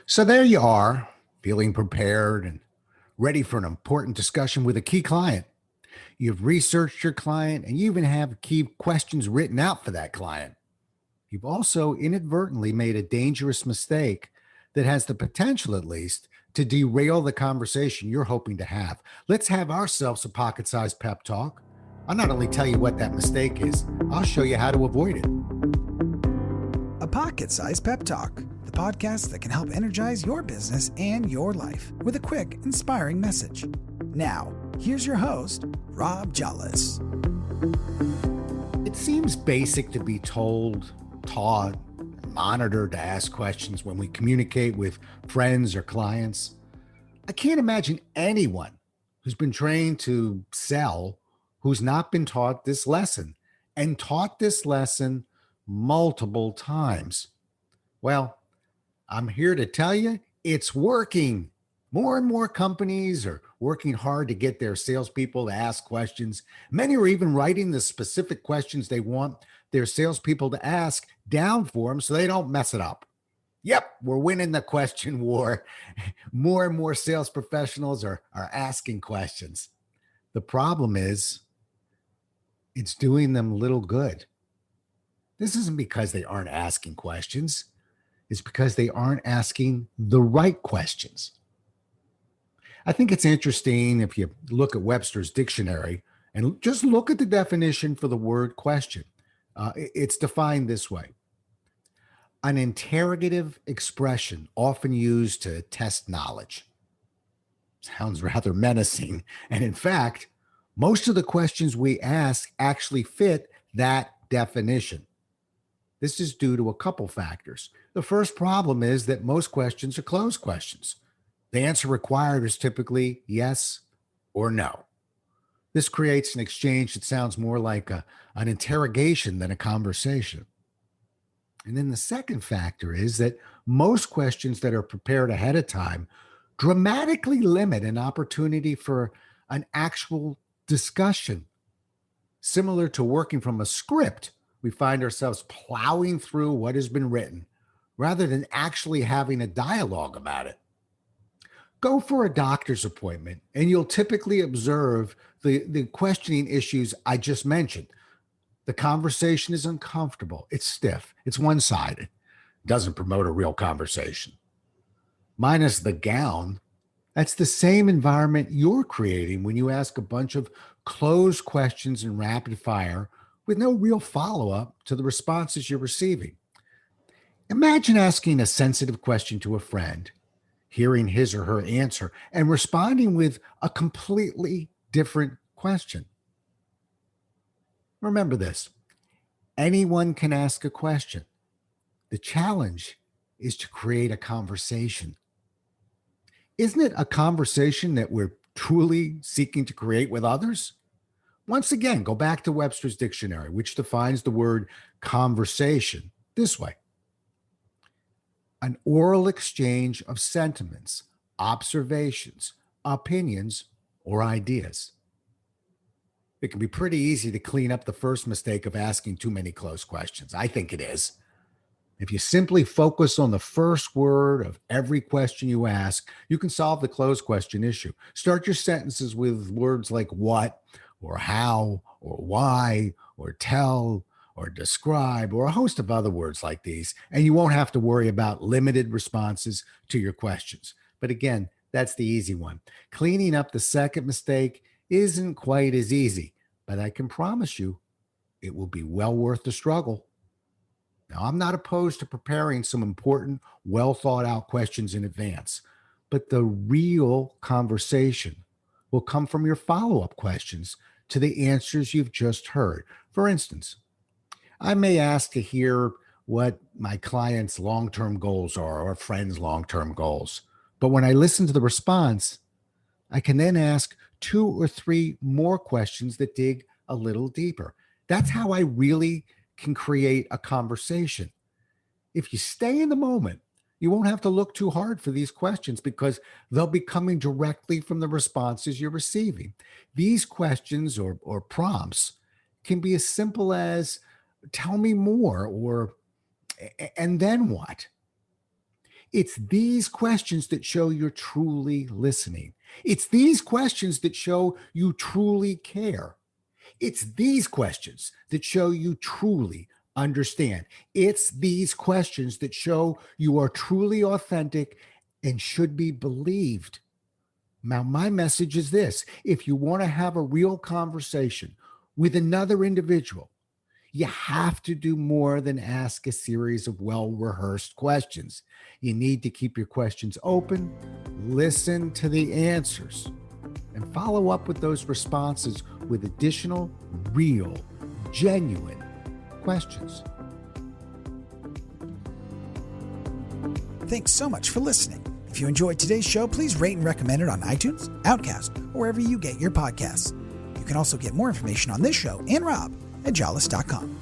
So there you are, feeling prepared and ready for an important discussion with a key client. You've researched your client and you even have key questions written out for that client. You've also inadvertently made a dangerous mistake that has the potential, at least, to derail the conversation you're hoping to have. Let's have ourselves a pocket sized pep talk. I'll not only tell you what that mistake is, I'll show you how to avoid it. A Pocket Sized Pep Talk, the podcast that can help energize your business and your life with a quick, inspiring message. Now, here's your host, Rob Jollis. It seems basic to be told, taught, monitored to ask questions when we communicate with friends or clients. I can't imagine anyone who's been trained to sell who's not been taught this lesson and taught this lesson multiple times. Well, I'm here to tell you it's working. More and more companies are working hard to get their salespeople to ask questions. Many are even writing the specific questions they want their salespeople to ask down for them so they don't mess it up. Yep, we're winning the question war. More and more sales professionals are asking questions. The problem is it's doing them little good. This isn't because they aren't asking questions. It's because they aren't asking the right questions. I think it's interesting if you look at Webster's dictionary and just look at the definition for the word question. It's defined this way: an interrogative expression often used to test knowledge. Sounds rather menacing. And in fact, most of the questions we ask actually fit that definition. This is due to a couple factors. The first problem is that most questions are closed questions. The answer required is typically yes or no. This creates an exchange that sounds more like an interrogation than a conversation. And then the second factor is that most questions that are prepared ahead of time dramatically limit an opportunity for an actual discussion. Similar to working from a script, we find ourselves plowing through what has been written rather than actually having a dialogue about it. Go for a doctor's appointment and you'll typically observe the questioning issues I just mentioned. The conversation is uncomfortable. It's stiff. It's one-sided. Doesn't promote a real conversation. Minus the gown, that's the same environment you're creating when you ask a bunch of closed questions in rapid fire with no real follow-up to the responses you're receiving. Imagine asking a sensitive question to a friend, hearing his or her answer, and responding with a completely different question. Remember this: anyone can ask a question. The challenge is to create a conversation. Isn't it a conversation that we're truly seeking to create with others? Once again, go back to Webster's dictionary, which defines the word conversation this way: an oral exchange of sentiments, observations, opinions, or ideas. It can be pretty easy to clean up the first mistake of asking too many close questions. I think it is. If you simply focus on the first word of every question you ask, you can solve the closed question issue. Start your sentences with words like what, or how, or why, or tell, or describe, or a host of other words like these, and you won't have to worry about limited responses to your questions. But again, that's the easy one. Cleaning up the second mistake isn't quite as easy, but I can promise you it will be well worth the struggle. Now, I'm not opposed to preparing some important, well thought out questions in advance, but the real conversation will come from your follow up questions to the answers you've just heard. For instance, I may ask to hear what my client's long term goals are or a friend's long term goals. But when I listen to the response, I can then ask two or three more questions that dig a little deeper. That's how I really can create a conversation. If you stay in the moment, you won't have to look too hard for these questions because they'll be coming directly from the responses you're receiving. These questions or prompts can be as simple as tell me more or and then what? It's these questions that show you're truly listening. It's these questions that show you truly care. It's these questions that show you truly understand. It's these questions that show you are truly authentic and should be believed. Now, my message is this: if you want to have a real conversation with another individual, you have to do more than ask a series of well rehearsed questions. You need to keep your questions open, listen to the answers, and follow up with those responses with additional, real, genuine questions. Thanks so much for listening. If you enjoyed today's show, please rate and recommend it on iTunes, Outcast, or wherever you get your podcasts. You can also get more information on this show and Rob at jollis.com.